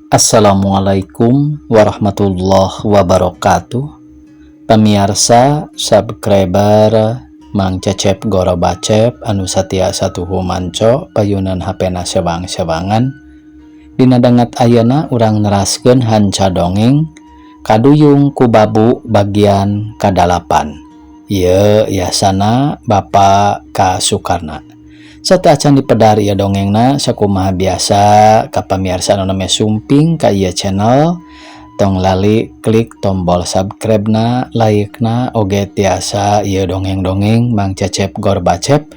Assalamualaikum warahmatullahi wabarakatuh. Pemirsa, subscriber Mang Cecep Goro Bacep anu satia satuhu manco payunan HP-na sebang-sebangan. Dina dangat ayeuna urang neraskeun hanca dongeng Kaduyung ku Babu bagian kadalapan. Ieu yasana Bapak Ka Sukarna. Satu acan dipedar ieu dongengna sakumaha biasa ka pamirsa anu name sumping ka ieu channel. Tong lali klik tombol subscribe-na, like-na, oge tiasa ieu dongeng-dongeng Mang Cecep Gor Bacep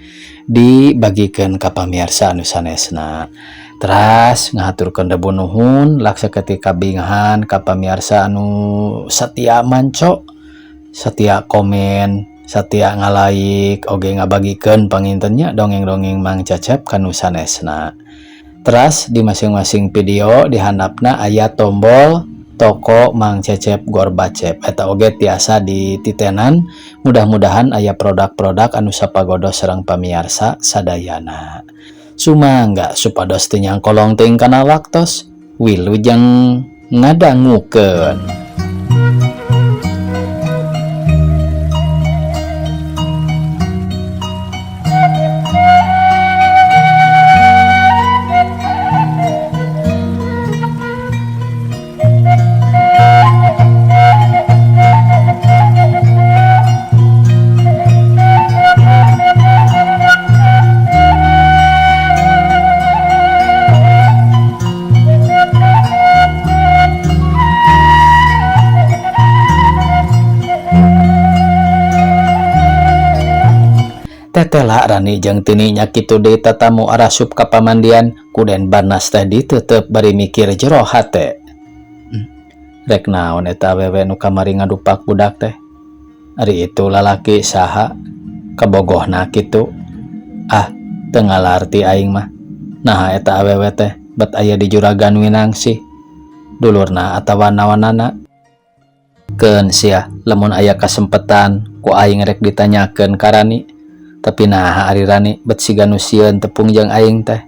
dibagikeun ka pamirsa anu sanesna. Teras ngahaturkeun debu nuhun lak saketika bingahan ka pamirsa anu satia manco, satia komen, satia ngalaik, oge ngabagikeun pangintennya dongeng-dongeng Mang Cecep kanu sanesna. Teras di masing-masing video di handapna aya tombol toko Mang Cecep Gor Bacep eta oge tiasa dititenan. Mudah-mudahan aya produk-produk anu sapagodo sareng pamirsa sadayana. Sumangga supados teu nyangkolong teuing kana waktos, wilujeng ngadangukeun. Tetela Rani jeung tininya kitu deui tatamu arasup ka pamandian kuden Barnas teh diteuteub bari mikir jero hate. Rek naon eta awewe nu kamari ngadupak budak teh? Ari itu lalaki saha? Kabogohna kitu. Ah, teu ngalarti aing mah. Naha eta awewe teh bet aya di Juragan Winangsi? Dulurna atawa nawanana? Keun sia lamun aya kasempetan ku aing rek ditanyakeun ka Rani. Tapi nah ari Rani bet siga nu sieun tepung jeung aing teh.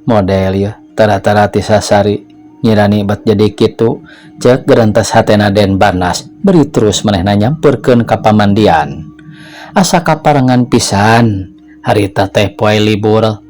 Model ya tara-tara ti sasari nyirani bet jadi kitu ceuk gerentas hatena Den Barnas beri terus manehna nyampeurkeun ka pamandian. Asa kaparengan pisan harita teh poe libur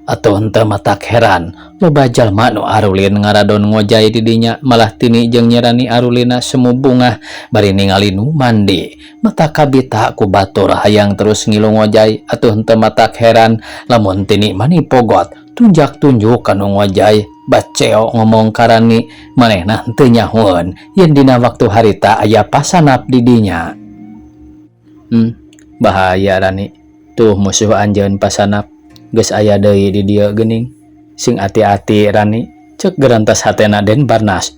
atuh henteu matak heran loba jalma nu arulin ngaradon ngojay di dinya malah tini jeung nyirani arulina semu bungah bari ningali nu mandi mata kabita ku batur hayang terus ngilu ngojay atuh henteu matak heran lamun tini mani pogot tunjak-tunjuk kanu ngojay baceo ngomong karani manehna henteu nyahoeun yen dina waktu harita aya pasanap di dinya. Bahaya Rani tuh musuh anjeun pasanap geus aya deui di dieu geuning. Sing ati-ati Rani ceuk gerantas hatena Den Barnas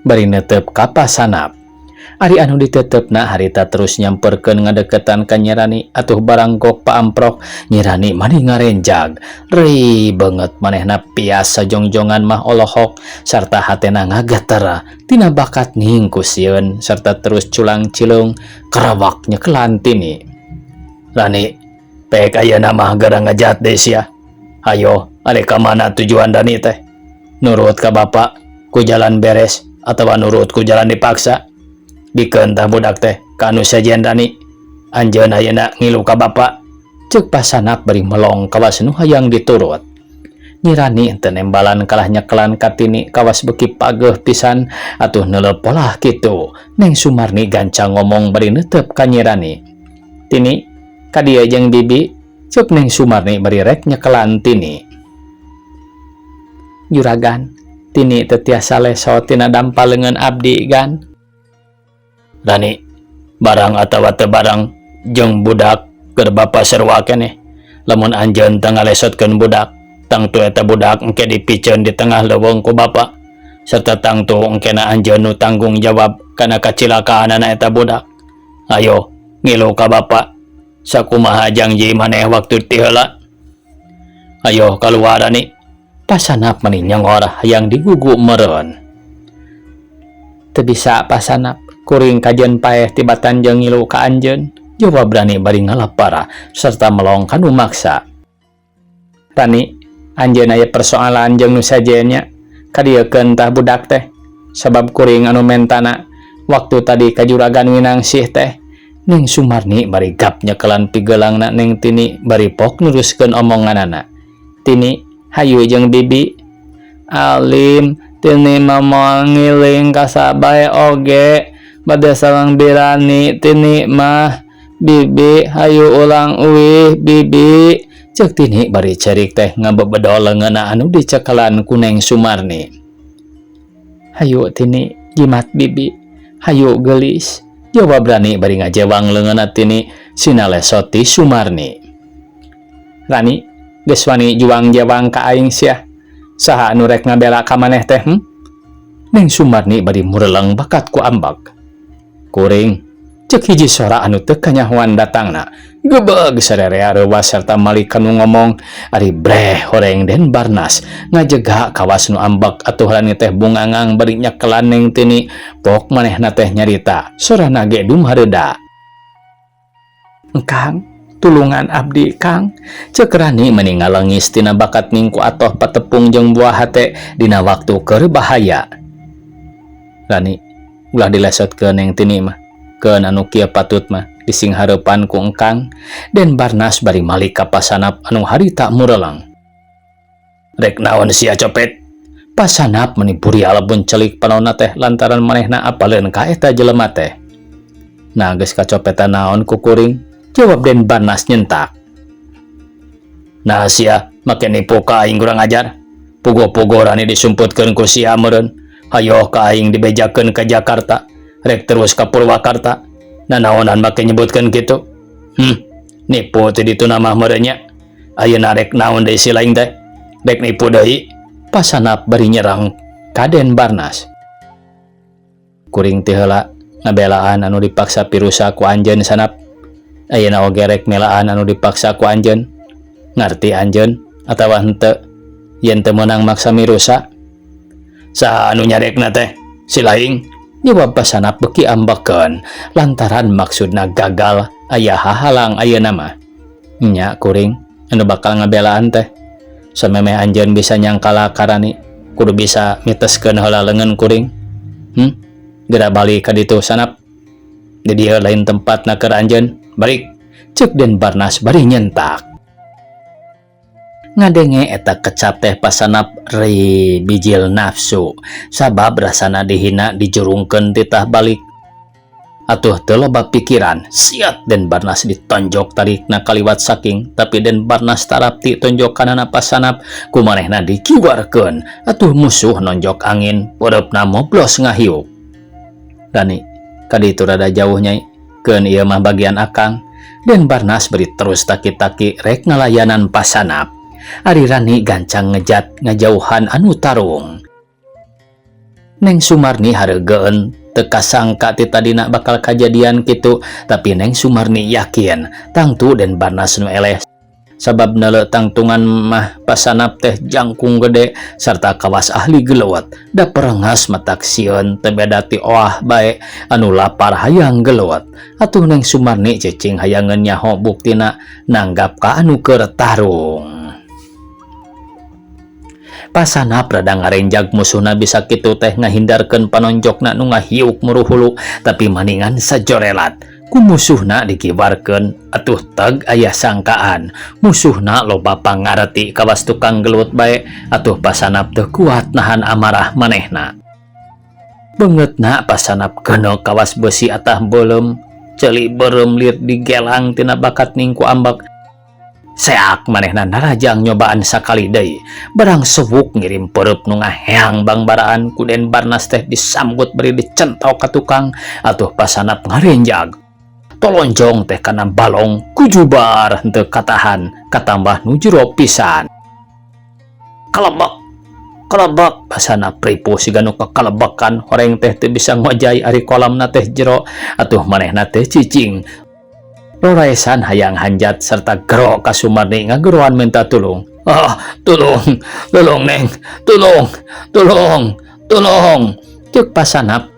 bari neuteub ka pasanap. Ari anu diteteupna harita terus nyamperkeun ngadeketan ka Nyirani atuh barang gok paamprok Nyirani mani ngarenjag rei banget manehna pias sajongjongan mah olohok sarta hatena ngagatara tina bakat ningku sieun sarta terus culang cilung karawak nyekelan tini. Rani pek ayeuna mah gara ngajat deui sia. Hayo are ka mana tujuan Dani teh? Nurut ka bapak ku jalan beres atawa nurut ku jalan dipaksa? Dikeun tah budak teh kanu sajian Dani. Anjeun ayeuna ngilu ka bapak. Ceuk pasanap bari melong kawas nu hayang diturut. Nyirani teu nembalan kalah nyekelan ka tini kawas beuki pageuh pisan atuh neuleup polah kitu. Neng Sumarni gancang ngomong bari neuteub ka Nyirani. Tini ka dieu jeung bibi ceuk Neng Sumarni bari rek nyekelan tini. Juragan, tini teu tiasa leso tina dampal leungeun abdi gan. Rani, barang atawa teu barang jeung budak keur bapa sarua keneh. Lamun anjeun teu ngalesotkeun budak, tangtu eta budak engke dipiceun di tengah leuweung ku bapa. Sarta tangtu engkena anjeun nu tanggung jawab kana kacilakaanana eta budak. Ayo, ngilu ka bapa. Sakumaha janji maneh waktu ti heula? Ayo kaluar Rani. Pasanap mani nyongor hayang digugu meureun. Teu bisa pasanap, kuring kajeun paeh tibatan jeung ngilu ka anjeun. Jawab Rani bari ngalapara serta melong kanu maksa. Rani, anjeun aya persoalan jeung nu sajenya kadiekeun tah budak teh sabab kuring anu mentana waktu tadi ka Juragan Winangsih teh Neng Sumarni bari gap nyekelan pigelangna Neng Tini bari pok nuruskeun omonganana. Tini hayu jeung bibi alim Tini mah moal ngiling ka sabae oge bade sareng birani Tini mah bibi hayu ulang uih bibi cek Tini bari cerik teh ngabebedol leungeunna anu dicekelan ku Neng Sumarni. Hayu Tini jimat bibi hayu geulis jawab Rani bari ngajewang leungeunna Tini sinalesot ti Sumarni. Rani geus wani juang jawang ka aing sia saha anu rek ngabela ka maneh teh Neng Sumarni bari mureleng bakat ku ambak. Kuring cek hiji sora anu teu kanyahoan datangna gebeg sarerea reuwas sarta malik kanu ngomong ari breh horeng Den Barnas ngajega kawas nu ambak atuh Rani teh bungangang bari nyekelan Neng Tini pok manehna teh nyarita sorana ge dumhareuda. Kang tulungan abdi Kang cek Rani mening ngaleungis tina bakat ningku atoh patepung jeung buah hate dina waktu keur bahaya. Rani ulah dilesotkeun Neng Tini mah keun anu kieu patut mah dising hareupan ku engkang. Den Barnas bari malik ka pasanap anu harita mureleng. Rek naon sia copet? Pasanap meuni buri alebun celik panonna teh lantaran manehna apaleun ka eta jelema teh. Nah geus kacopetan naon ku kuring? Jawab Den Barnas nyentak. Nah sia make nipu ka aing kurang ajar. Pugo-pugo Rani disumputkeun ku sia meureun. Hayo ka aing dibejakeun ka Jakarta. Rek terus ka Purwakarta. Nah naonan make nyebutkeun kitu? Nipu teh ditu nama meureun nya. Ayeuna rek naon deui si laing teh? Rek nipu deui. Pasanap bari nyerang ka Den Barnas. Kuring teh heula ngabelaan anu dipaksa pirusa ku anjeun sanap. Ayeuna oge rek melaan anu dipaksa ku anjeun. Ngarti anjeun atawa henteu? Yen teu meunang maksa mirusa. Saha anu nyarekna teh? Si laing? Jawab pasanap beki ambekeun lantaran maksudna gagal aya hahalang ayeuna mah. Nya kuring anu bakal ngabelaan teh samemeh anjeun bisa nyangkala karani kudu bisa miteskeun heula leungeun kuring. Geura balik ka ditu sanap. Di dieu lain tempatna keur anjeun. Balik cek Den Barnas bari nyentak. Ngadenge eta kecap teh pasanap ri bijil nafsu sabab rasana dihina dijurungkeun titah balik. Atuh teu loba pikiran siat Den Barnas ditonjok tarikna kaliwat saking tapi Den Barnas tarapti tonjokanana pasanap ku manehna dikiwarkeun atuh musuh nonjok angin peureup-na moblos ngahiup. Rani kaditu rada jauh nyai keun ieu mah bagian akang. Den Barnas beri terus taki-taki rek ngalayanan pasanap. Ari Rani gancang ngejat ngajauhan anu tarung. Neng Sumarni hareugeun teu kasangka ti tadina bakal kajadian kitu tapi Neng Sumarni yakin tangtu Den Barnas nu eleh sabab neuleuh tangtungan mah pasanap teh jangkung gede sarta kawas ahli gelewet da perengas matak sieun teu beda ti oah bae anu lapar hayang gelewet. Atuh Neng Sumarni cicing hayangeun nyaho buktina nanggap ka anu keur tarung. Pasanap rada ngarenjag musuhna bisa kitu teh ngahindarkeun panonjokna nu ngahiuk muruhulu tapi maningan sajorelat ku musuhna dikibarkeun atuh teg aya sangkaan musuhna loba pangarti kawas tukang gelut bae atuh pasanap teu kuat nahan amarah manehna. Beungeutna pasanap kena kawas besi atah beuleum ceuli beureum lir digelang tina bakat ningku ambak. Seak manehna narajang nyobaan sakali deui barang sewuk ngirim peureub nu ngaheang bangbaraan ku Den Barnas teh disambut beri dicentok ka tukang atuh pasanap ngarenjag tolonjong teh kana balong kujubar henteu katahan katambah nu jero pisan. Kalebak pasanap ripuh siga nu kakalebekan horeng teh teu bisa ngojai ari kolamna teh jero atuh manehna teh cicing roraesan hayang hanjat serta gero ka Sumarni ngageroan minta tulung. Tolong Neng, tolong cek pasanap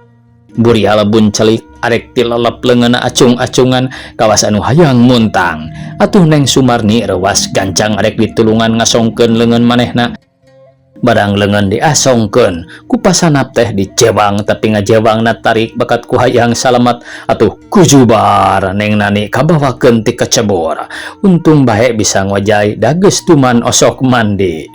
buri alebun celik arek tilelep leungeunna acung-acungan kawas anu hayang muntang. Atuh Neng Sumarni rewas gancang arek ditulungan ngasongkeun leungeun manehna Barang lengan diasongkeun ku pasanap teh dicewang tapi ngajewang na tarik bakat ku hayang salamet atuh kujubar neng nani kabawakeun ti kecebur. Untung bae bisa ngojay dageus tuman osok mandi.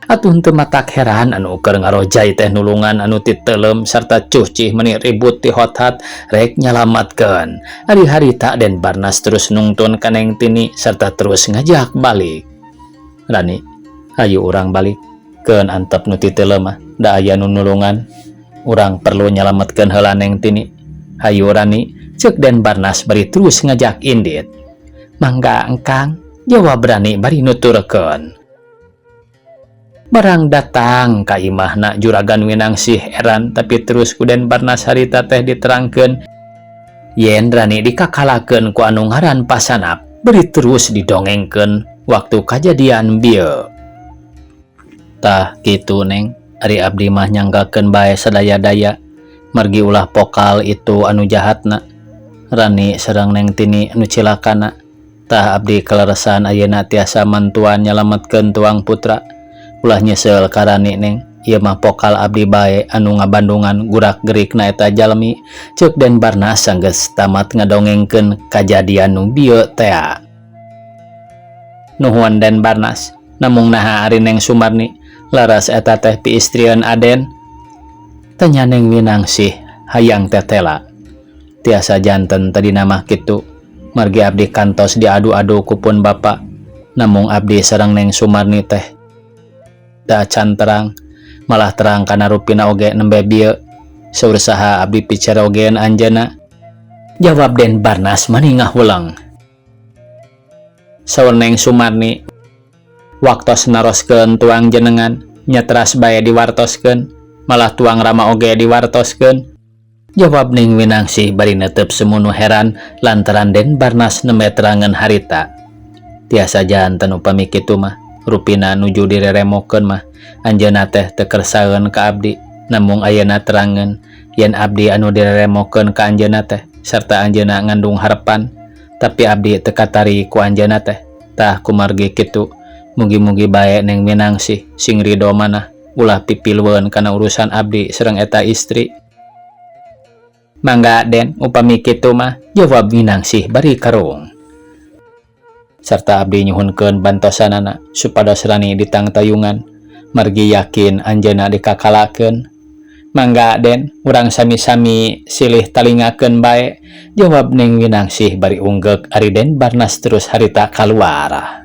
Atuh teu matak heran anu keur ngarojay teh nulungan anu titelem sarta cuci meuni ribut ti hothat rek nyalamatkeun. Ari harita Den Barnas terus nungtun ka Neng Tini sarta terus ngajak balik. Rani, ayo urang balik keun antep nu titelem mah da aya nu nulungan. Urang perlu nyalametkeun heula Neng Tini. Hayu Rani, ceuk Den Barnas bari terus ngajak indit. Mangga engkang, jawab Rani bari nuturkeun. Barang datang ka imahna Juragan Winangsih heran tapi terus ku Den Barnas harita teh diterangkeun yen Rani dikakalakeun ku anu ngaran Pasanap beri terus didongengkeun waktu kajadian bieu. Tah kitu Neng, ari abdi mah nyanggakeun bae sadaya-daya margi ulah pokal itu anu jahatna. Rani sareng Neng Tini anu cilakana. Tah abdi kaleresan ayeuna tiasa mantuan nyalametkeun tuang putra. Ulah nyesel karani Neng, ieu mah pokal abdi bae anu ngabandungan gurak-gerikna eta jalmi, ceuk Den Barnas sanggeus tamat ngadongengkeun kajadian nu bieu teh. Nuhun Den Barnas, namung naha ari Neng Sumarni laras eta teh piistrieun Aden? Tanya Neng Winangsih hayang tetela. Tiasa janten tadina mah kitu, margi abdi kantos diadu-adu ku pun bapa. Namung abdi sareng Neng Sumarni teh da can terang, malah terang kana rupina oge nembe bieu. Saur saha abdi picarogeun anjeunna? Jawab Den Barnas maningah ulang. Saur Neng Sumarni, waktos naroskeun tuang jenengan, nyetras bae diwartoskeun, malah tuang rama oge diwartoskeun. Jawab Neng Winangsih bari netep semunu heran lantaran Den Barnas nembe terangeun harita. Tiasa janten upami kitu mah rupina nuju direremokeun mah anjeunna teh teu kersaeun ka abdi, namung ayeuna terangeun yen abdi anu direremokeun ka anjeunna teh sarta anjeunna ngandung harepan, tapi abdi teu katari ku anjeunna teh. Tah kumargi kitu, mugi-mugi bae Neng Winangsih sing ridho manah ulah pipilweun kana urusan abdi sareng eta istri. Mangga Den, upami kitu mah, jawab Winangsih bari karung. Sarta abdi nyuhunkeun bantosanana supados Rani ditangtayungan margi yakin anjeunna dikakalakeun. Mangga Den, urang sami-sami silih talingakeun bae, jawab Neng Winangsih bari unggek ari Den Barnas terus harita kaluar.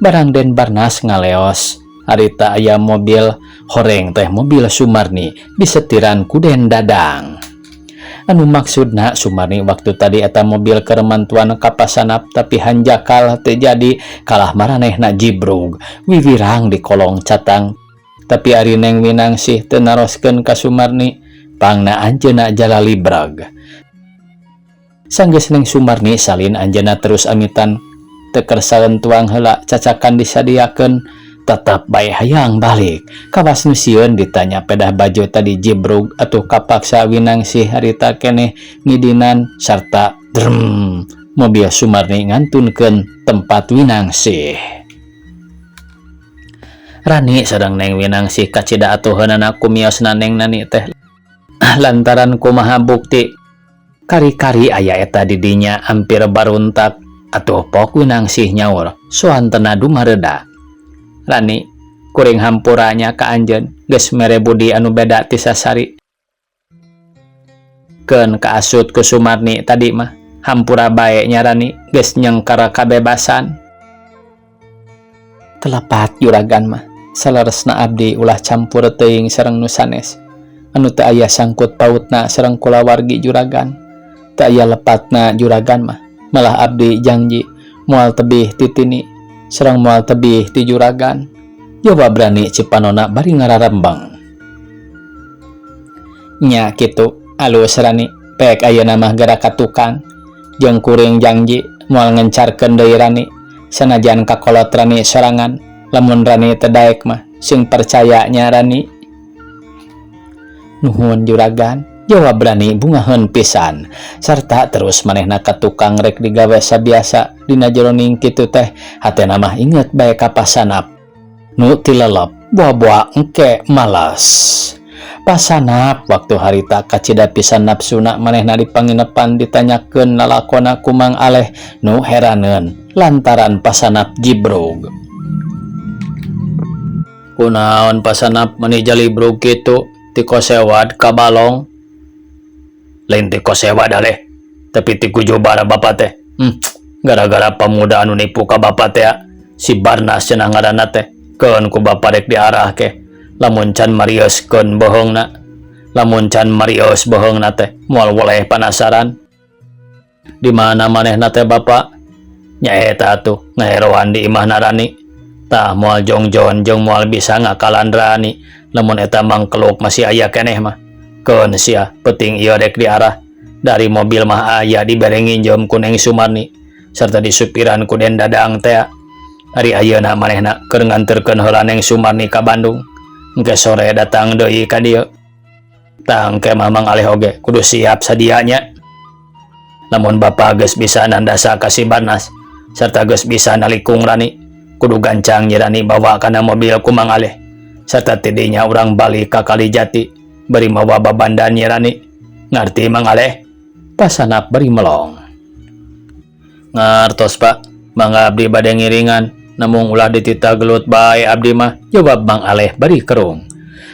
Barang Den Barnas ngaleos, harita aya mobil horeng teh mobil Sumarni disetiran ku Den Dadang. Anu maksudna Sumarni waktu tadi eta mobil keremantuan ka Pasanap tapi hanjakal teu jadi kalah maranehna jibrug wiwirang di kolong catang. Tapi ari Neng Winangsih teu naroskeun ka Sumarni pangna anjeunna jala librag. Sanggeus Neng Sumarni salin anjeunna terus amitan teu kersaeun tuang heula cacakan disadiakeun, tetap bae hayang balik. Kawas nu sieun ditanya pedah baju tadi jibrug atuh kapaksa Winangsih harita keneh ngidinan sarta drem mobil Sumarni ngantunkeun tempat Winangsih. Rani sareng Neng Winangsih kacida atuheunana kumiosna Neng Nani teh lantaran kumaha bukti kari-kari aya eta di dinya hampir baruntak atuh pok Winangsih nyaur soantena dumareda. Rani, kuring hampuranya ka anjeun geus mere budi anu beda ti sasari. Keun kaasut ku Sumarni tadi mah hampura bae nya Rani geus nyengkara kabebasan. Telepat juragan mah saleresna abdi ulah campur teuing sareng nu sanes anu teu aya sangkut pautna sareng kulawargi juragan. Teu aya lepatna juragan mah malah abdi janji moal tebih ti Tini sareng moal tebih ti juragan. Jawab Rani cipanona bari ngararembang. Nya kitu alus Rani, pek ayeuna mah gara ka tukang jeung kuring janji moal ngencarkeun deui Rani sanajan kakolot Rani sorangan. Lamun Rani teu daek mah sing percaya nya Rani. Nuhun juragan, jawab Rani bungaheun pisan sarta terus manehna ka tukang rek digawe sabiasa dina jroning kitu teh hatena mah inget bae ka Pasanap. Nu tilelep buah-buah engke malas. Pasanap waktu harita kacida pisan nafsuna manehna di panginepan ditanyakeun lalakona ku Mang Aleh nu heraneun lantaran pasanap jibrog. Kunaon pasanap meuni jalibrog kitu ti kosewad ka balong? Lain ti kosewad aleh, tapi ti kujobara bapa teh. Gara-gara pemuda anu nipu ka bapa teh si Barnas cenah ngaranna teh. Keun ku bapa rek diarah ke. Lamun can marios keun bohongna. Lamun can marios bohongna teh moal woleh panasaran. Di mana manehna teh bapa? Nyaeta atuh ngaheroan di imah Narani. Tah moal jongjon jeung moal bisa ngakalan Rani. Lamun eta mangkeluk masih aya keneh mah. Keun sia penting ieu rek diarah. Dari mobil mah aya diberengin jom ku Neng Sumarni serta disupiran ku Den Dadang teh. Ari ayeuna manehna keur nganterkeun heula Neng Sumarni ka Bandung. Engke sore datang deui ka dieu. Tah engke Mang Aleh oge kudu siap sadianya. Lamun bapa geus bisa nandasa ka si Barnas sarta geus bisa nalikung Rani, kudu gancang Rani bawa kana mobil ku Mang Aleh. Sarta tidinya urang balik ka Kalijati bari mawa babandan Rani. Ngarti Mang Aleh? Pasanap bari melong. Ngartos Pak, mangga abdi bade ngiringan. Namung ulah ditita gelut bae abdi mah, jawab Mang Aleh bari kerung.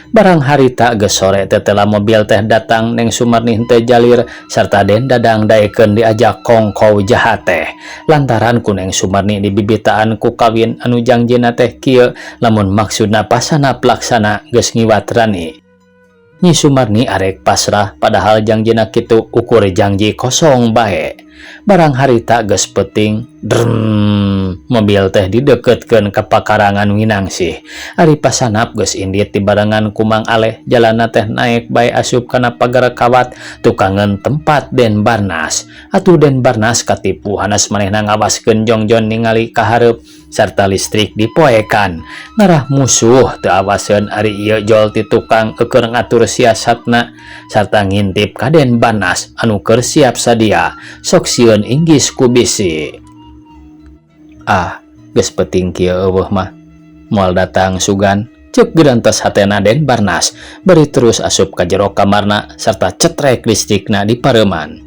Barang harita geus sore tetela mobil teh datang Neng Sumarni henteu jalir sarta Den Dadang daekeun diajak kongkow jahat teh. Lantaran ku Neng Sumarni dibibitaan ku kawin anu jangjina teh kieu lamun maksudna pasanap laksana geus ngiwat Rani. Nyi Sumarni arek pasrah padahal jangjina kitu ukur janji kosong bae. Barang harita geus peuting, mobil teh dideketkeun ka pakarangan Winangsih. Ari pasanap geus indit di barengan ku Mang Aleh, jalanna teh naek bae asup kana pagar kawat tukangan tempat Den Barnas. Atuh Den Barnas katipu hanas manehna ngawaskeun jongjon ningali ka hareup sarta listrik dipoekan. Ngarah musuh teu awaseun ari ieu jol ti tukang keur ngatur siasatna sarta ngintip ka Den Barnas anu keur siap sadia. Sok sieun inggis ku bisi. Geus peuting kieu eueuh mah. Moal datang sugan, ceuk gerantos hatena Den Barnas, bari terus asup ka jero kamarna sarta cetrek listrikna di pareuman.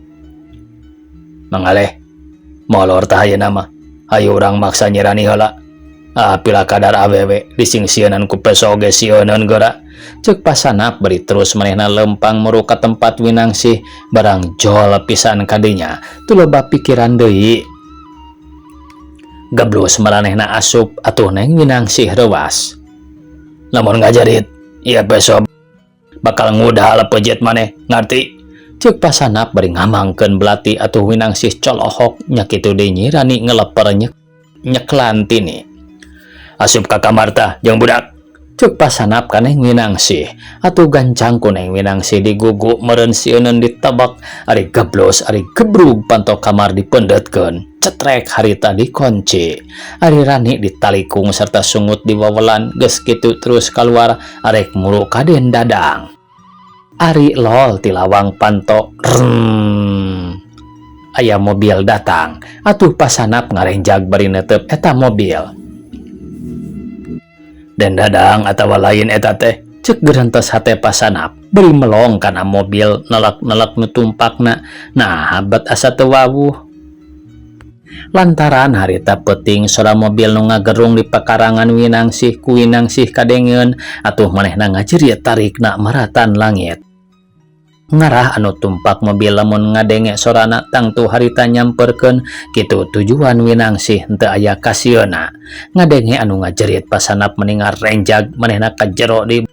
Mang Aleh, molor tah ayeuna mah. Hayu urang maksa nyirani heula. Pila kadar awewe disingsieunnan ku peso ge sieunun geura. Ceuk pasanap bari terus manehna lempang meru ka tempat Winangsih barang jol pisan kadinya. Tu loba pikiran deui. Gablus maranehna asup atuh Neng Winangsih reuwas. Lamun ngajarit, ieu peso bakal ngudal pejet maneh, ngarti? Ceuk pasanap bari ngamangkeun belati atuh Winangsih colohok nya kitu deui Nyi Rani ngeleper nyeklan tini. Asup ka kamar tah jeung budak. Ceuk pasanap ka Neng Winangsih. Atuh gancang ku Neng Winangsih digugu meureun sieunun ditabak. Ari geblos ari gebrug panto kamar dipeundetkeun. Cetrek harita dikunci. Ari Rani ditalikung sarta sungut diwawelan geus kitu terus kaluar arek muru ka Den Dadang. Ari lol ti lawang panto. Aya mobil datang. Atuh pasanap ngarenjag bari neuteup eta mobil. Den Dadang atawa lain eta teh, ceuk gerantos hate pasanap beri melong kana mobil nelek-nelek nu tumpakna. Nah habat asa teu wawuh. Lantaran harita peuting sora mobil nu ngagerung di pakarangan Winangsih ku Winangsih kadengeun atuh manehna ngajeriet tarikna maratan langit. Ngarah anu tumpak mobil lamun ngadenge sorana tangtu harita nyamperkeun kitu tujuan Winangsih henteu aya kasieuna. Ngadenge anu ngajerit pasanap meningal renjag manehna ka jero di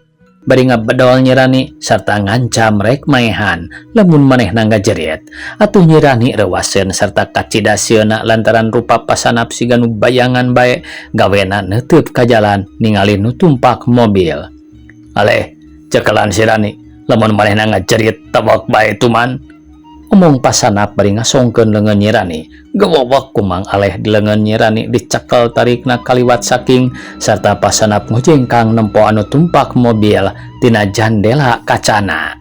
bari ngabedol Nyi Rani sarta ngancam rek maehan lamun manehna ngajerit. Atuh Nyi Rani reuwaseun sarta kacidasieuna lantaran rupa pasanap siga nu bayangan bae gawena neuteup ka jalan ningali nu tumpak mobil. Aleh, cekelan si Rani. Lamun manehna ngajerit tabak bae tuman. Omong pasanap bari ngasongkeun leungeun Nyi Rani. Gewewek ku Mang Aleh di leungeun Nyi Rani dicekel tarikna kaliwat saking sarta pasanap ngojengkang nempo anu tumpak mobil tina jandela kacana.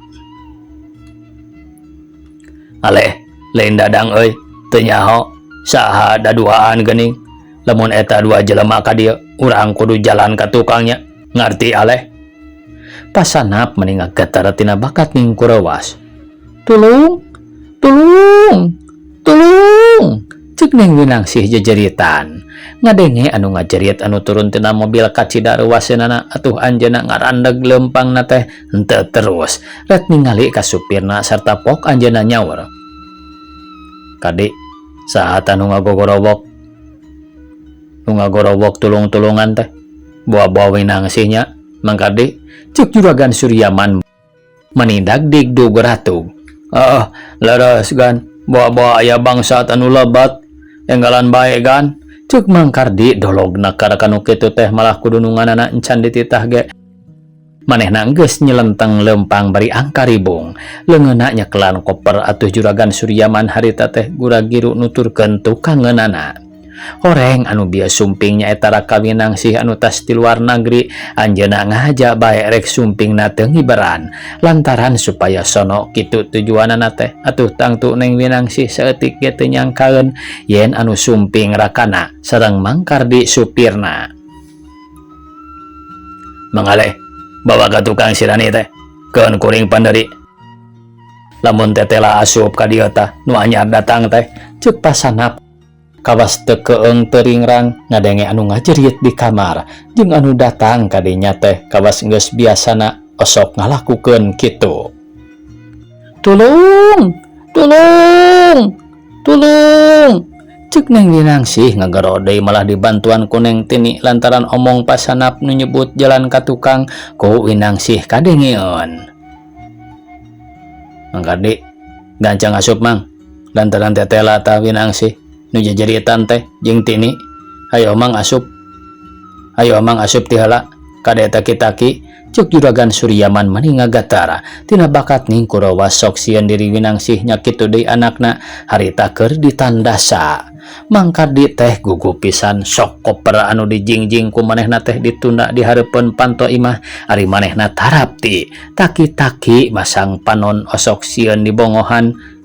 Aleh, lain Dadang euy, teu nyaho saha daduaan geuning. Lamun eta dua jelema ka dieu, urang kudu jalan ka tukangnya. Ngarti aleh? Pasanap meninga getar tina bakat ning Kurawas. Tulung, tulung, tulung. Cek Neng Winangsih jejeritan. Ngadenge anu ngajerit anu turun tina mobil kacida ruwasenana atuh anjeunna ngarandeg leumpangna teh henteu terus. Ret ningali ka supirna sarta pok anjeunna nyawer. Kadi, saat anu ngagogorowok? Nu ngagorowok tulung-tulungan teh. Buah-buah Winangsihnya, mangkadi cek Juragan Suryaman menindak digdug ratug. Leres gan, buah-buah aya bangsat anu lebat, enggalan bae gan. Cek Mang Kardi dologna kanu kitu teh malah kudu nunganana encan dititah ge. Manehna geus nyelenteng leumpang bari angka ribung. Leungeunna nyekelan koper atuh Juragan Suryaman harita teh gura-giru nuturkeun tukangeunana. Horeng anu bieu sumping nyaeta Raka Winangsih anu tas ti luar negeri, anjeunna ngahaja bae rek sumpingna teu ngiberan lantaran supaya sono kitu tujuanana teh. Atuh tangtu Neng Winangsih saeutik ge teu nyangkaeun yen anu sumping Rakana sareng Mang Kardi supirna. Mangaleh bawa ka tukang sirani teh, keun kuring panderi. Lamun tetela asup ka dieu tah nu anyar datang teh, ceuk pasanap kawas teu keung teringrang ngadenge anu ngajerit di kamar jeung anu datang ka dinya teh kawas geus biasana osok ngalakukeun kitu. Tulung, tulung, tulung. Cek Neng Winangsih ngagero deui malah dibantuan ku Neng Tini lantaran omong pasanap nu nyebut jalan ka tukang ku Winangsih kadengieun. Mangkadi gancang asup Mang, lantaran tetela tah Winangsih nu jejeritan teh jeung Tini. Hayo Mang asup, hayo Mang asup ti heula kade taki-taki. Cuk Juragan Suryaman meninga gatara tina bakat ning Kurawas sok sieun diri Winangsih nya kitu deui anakna harita keur ditandasa. Mang Kardi teh gugup pisan sok koper anu dijingjing ku manehna teh ditunda di hareupeun Panto imah ari manehna tarapti taki-taki masang panon osok sieun di bongohan.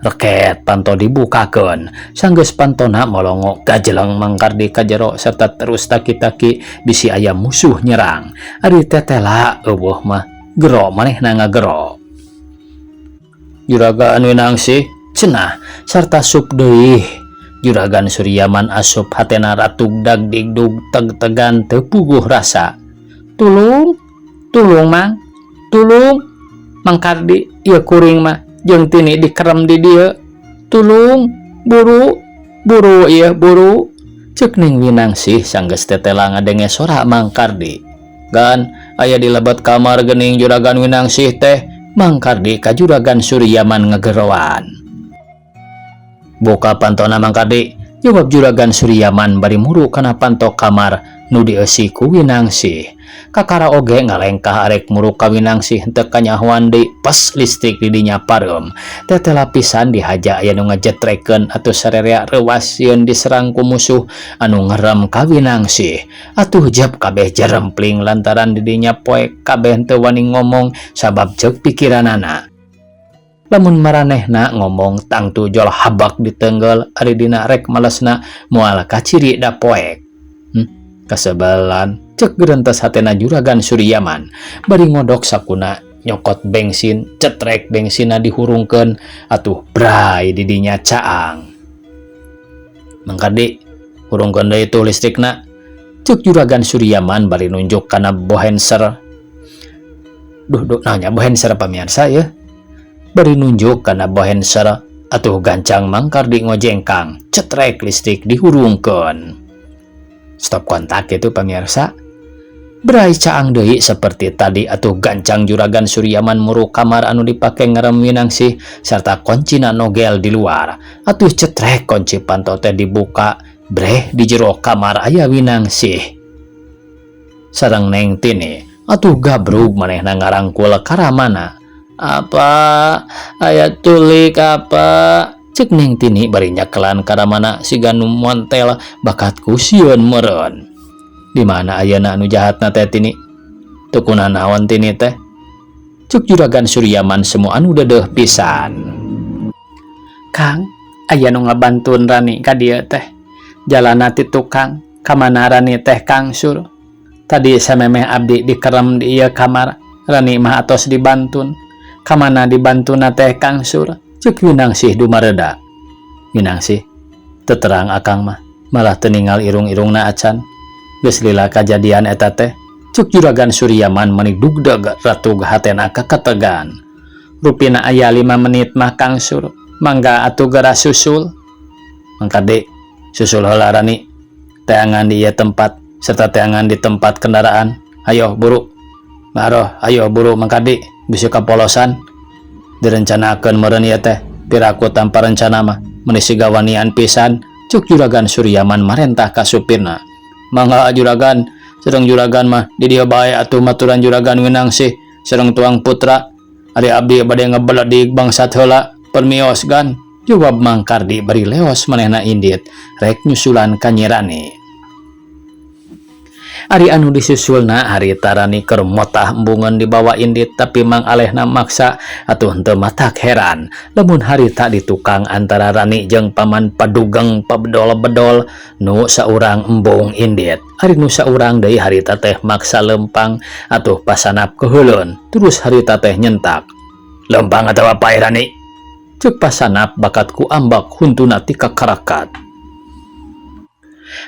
Reket panto dibukakeun, sanggeus pantona molongo gajeleng Mang Kardi ka jero serta terus taki-taki bisi aya musuh nyerang. Ari tetela eueuh mah gero manehna ngagero. Juragan Winangsih cenah sarta sup deui. Juragan Suryaman asup hatena ratug dag digdug teg-tegan teu puguh rasa. Tulung, tulung Mang, tulung Mang Kardi, ieu kuring mah jeung Tini dikerem di dieu. Tulung, buru, buru ieu buru. Ceuk Neng Winangsih sanggeus tetela ngadenge sora Mang Kardi. Gan aya di lebat kamar geuning Juragan Winangsih teh. Mang Kardi ka Juragan Suryaman ngageroan. Buka pantona Mang Kardi, jawab Juragan Suryaman bari muru kana panto kamar nu dieusi ku Winangsih. Kakara oge ngalengkah arek muru ka Winangsih teu kanyahoan deui pas listrik di dinya pareum. Tetela pisan dihaja aya nu ngajetrekeun atuh sarerea reuas sieun diserang ku musuh anu ngerem ka Winangsih. Atuh jep kabeh jarempling lantaran di dinya poek kabeh teu wani ngomong sabab ceuk pikiranana. Lamun maranehna ngomong tangtu jol habak diteunggel ari dina rek malesna moal kaciri da poek. Kasebelan cek gerentas hatena Juragan Suryaman bari ngodok sakuna nyokot bensin cetrek bensina dihurungkeun atuh bray di dinya caang. Mang Kardi hurungkeun deui itu listrikna, cek Juragan Suryaman bari nunjuk kana bohenser. Duh nanya bohenser pamirsa ya. Bari nunjuk kana bohenser atuh gancang Mang Kardi ngojengkang cetrek listrik dihurungkeun. Stop kontak itu pamirsa. Brai caang deui seperti tadi atuh gancang Juragan Suryaman muru kamar anu dipake ngerem Winangsih sarta kuncina nogel di luar. Atuh cetrek kunci panto teh dibuka, breh di jero kamar aya Winangsih sareng Neng Tini. Atuh gabrug manehna ngarangkul karamana. Apa aya tulik apa? Cek Neng Tini bari nyakelan karamana siga nu montel bakatku sieun meureun. Di mana ayeuna anu jahatna teh Tini? Teu kunaon Tini teh? Cuk Juragan Suryaman semua anu deudeuh pisan. Kang, aya nu ngabantuan Rani ka dieu teh. Jalana ti tukang kamana Rani teh kangsur. Tadi samemeh abdi dikerem di ieu kamar, Rani mah atos dibantun. Kamana dibantuna teh kangsur, ceuk Winangsih dumareda. Winangsih teu terang akang mah, malah teu ningal irung-irungna acan. Geus lila kajadian eta teh, ceuk Juragan Suryaman meuni dugdeg ratug hatena kaketegan. Rupina aya 5 menit mah kangsur, mangga atuh geura susul. Mangkade susul heula Rani, teangan di ieu tempat serta teangan di tempat kendaraan. Ayo buru. Maroh, ayo buru mangkade bisa kapolosan. Direncanakeun meureun ieu teh, piraku tanpa rencana mah meuni siga wanian pisan, ceuk Juragan Suryaman marentah ka supirna. Mangga Juragan, sareng Juragan mah di dieu bae atuh maturan Juragan Winangsih sareng Tuang Putra. Ari abdi bade ngebeledik bangsat heula, permios gan. Jawab Mang Kardi bari leos manehna indit rek nyusulan ka Nyi Rani. Ari anu disusulna harita Rani keur motah embungeun dibawa indit, tapi Mang Alehna maksa atuh henteu matak heran lamun harita ditukang antara Rani jeung Paman Padugeng pabedol-bedol nu saurang embung indit. Ari nu saurang deui harita teh maksa lempang atuh pasanap keheuleun, terus harita teh nyentak. Lempang atawa pae Rani? Ceuk pasanap bakat ku ambak huntuna ti kakarakat.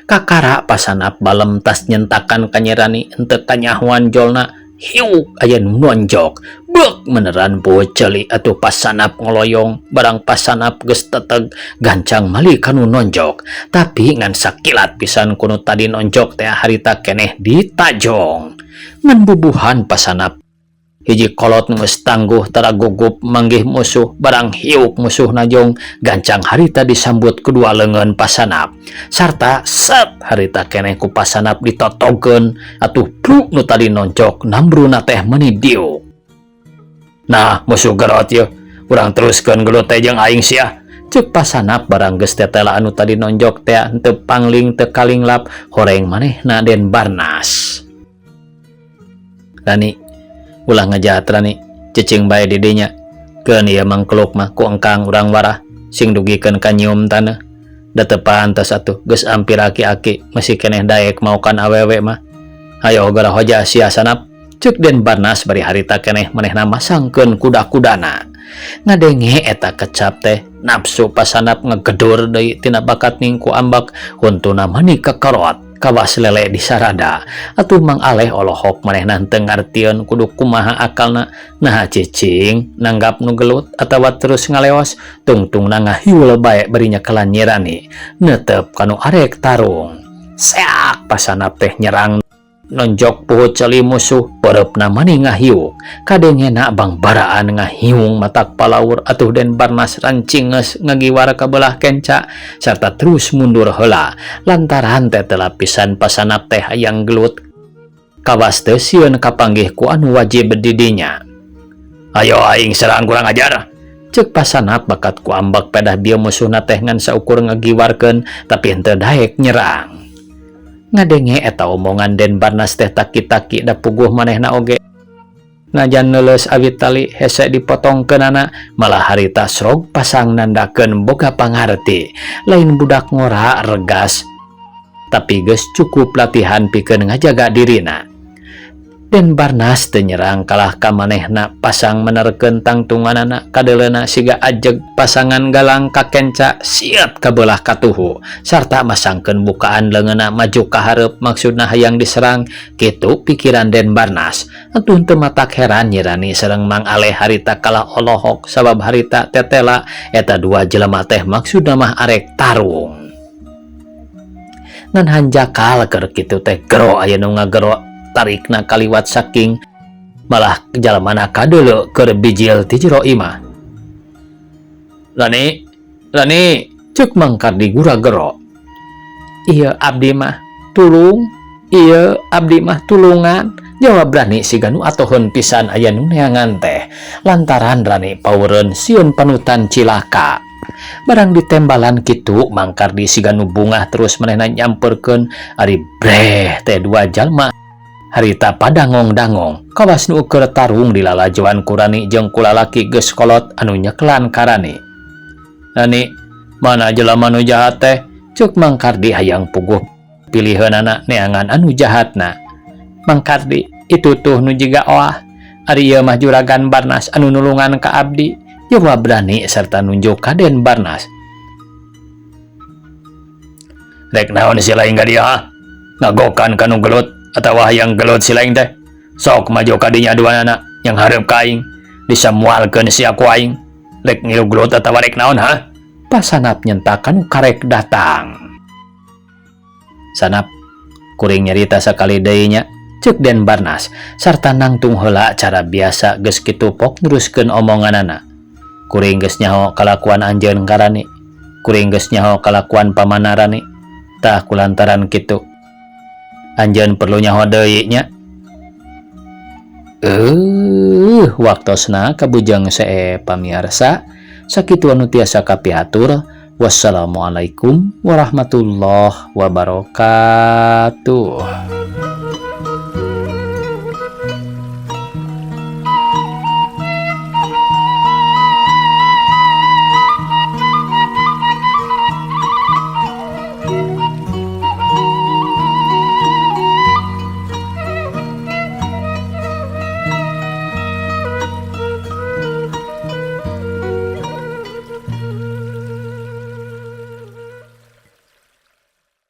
Kakara pasanap balem tas nyentakan ka Nyi Rani henteu tanyahoan jolna, hiuk aya nu nonjok. Beuk meneran poe ceuli atuh pasanap ngoloyong, barang pasanap geus teteg gancang malih kanu nonjok. Tapi ngan sakilat pisan kuno tadi nonjok teh harita keneh ditajong. Ngan bubuhan pasanap hiji kolot geus tangguh tara gugup manggih musuh, barang hiuk musuh najong gancang harita disambut kedua leungeun pasanap. Sarta set harita keneh ku pasanap ditotogkeun atuh bruk nu tadi nonjok nambruna teh meuni diuk. Nah, musuh gerot yeuh, urang teruskeun gelut teh jeung aing sia. Ceuk pasanap barang geus tetela anu tadi nonjok teh henteu pangling teu kalinglap horeng manehna Den Barnas. Rani ulah ngejahat Rani, cicing bae di dinya. Keun ieu mangkeluk mah ku engkang urang warah sing dugikeun ka nyium taneuh. Da teu pantes atuh geus ampir aki-aki masih keneh daek maokan awewe mah. Hayo gara hoja sia sanap, ceuk Den Barnas bari harita keneh manehna masangkeun kuda-kudana. Ngadenge eta kecap teh nafsu pasanap ngegedur deui tina bakat ningku ambak huntuna meuni kekerot kawas lele di sarada. Atuh Mang Aleh olohok manehna teu ngartieun kudu kumaha akalna. Nah cicing nanggap nu gelut atawa terus ngaleos, tungtungna ngahiul bae bari nyekelan Nyi Rani neuteup kanu arek tarung. Seak pasanap teh nyerang nonjok puhut ceuli musuh, pereupna meuni ngahiuk. Kadengena bangbaraan ngahiung matak palaur atuh Den Barnas rancingeus ngagiwar ka belah kenca sarta terus mundur heula lantaran teh telah pisan pasanap teh hayang gelut kawas teu sieun kapanggih ku anu wajib di dinya. Ayo aing serang kurang ajar, ceuk pasanap bakat ku ambak pedah bieu musuhna teh ngan saukur ngagiwarkeun tapi henteu daek nyerang. Ngadenge eta omongan Den Barnas teh taki-taki da puguh manehna oge. Najan neuleus awit tali hese dipotongkeunana, malah harita srog pasang nandakeun boga pangarti. Lain budak ngora regas, tapi geus cukup latihan pikeun ngajaga dirina. Den Barnas teu nyerang kalah ka manehna pasang menerkeun tangtunganana kadeleuna siga ajeg pasangan galang ka kenca siap ka beulah katuhu sarta masangkeun bukaan leungeunna maju ka hareup maksudna hayang diserang. Kitu pikiran Den Barnas. Atuh teu matak heran Nyi Rani sareng Mang Aleh harita kalah olohok sabab harita tetela eta dua jelema teh maksudna mah arek tarung. Ngan hanjakal keur kitu teh gero aya nu ngagero tarikna kaliwat saking malah jalemana kadeuleu keur bijil ti jero imah. Rani, ceuk Mang Kardi gura gero. Ieu abdi mah tulung, ieu abdi mah tulungan, jawab Rani siga nu atoheun pisan aya nu neangan teh lantaran Rani paureun sieun panutan cilaka. Barang ditembalan kitu Mang Kardi siga nu bungah terus manehna nyamperkeun ari breh teh dua jalma harita padangong-dangong kawas nu keur tarung dilalajoan ku Rani jeung ku lalaki geus kolot anu nyekelan ka Rani. Rani, mana jelema nu jahat teh? Cuk Mang Kardi hayang puguh pilihanana neangan anu jahatna. Mang Kardi itu tuh nu jiga oah ari ieu mah juragan Barnas anu nulungan ka abdi. Jeung berani serta nunjuk ka Den Barnas. Rek naon si lain ka dia? Ngagokan kanu gelut atawa hayang gelut si lain teh? Sok maju ka dinya aduanana yang hareup ka aing disamualkeun si aku aing. Rek ngilu gelut atawa rek naon ha? Pasanap nyentak anu karek datang. Sanap kuring nyarita sakali deui nya, ceuk Den Barnas sarta nangtung heula cara biasa geus kitu pok neruskeun omonganana. Kuring geus nyaho kalakuan anjeun karani, kuring geus nyaho kalakuan pamanah Rani. Tah kulantaran kitu anjeun perlu nyaho deui nya. Waktosna kabujang sae pamiarsa sakitu anu tiasa kapiatur. Wassalamualaikum warahmatullahi wabarakatuh.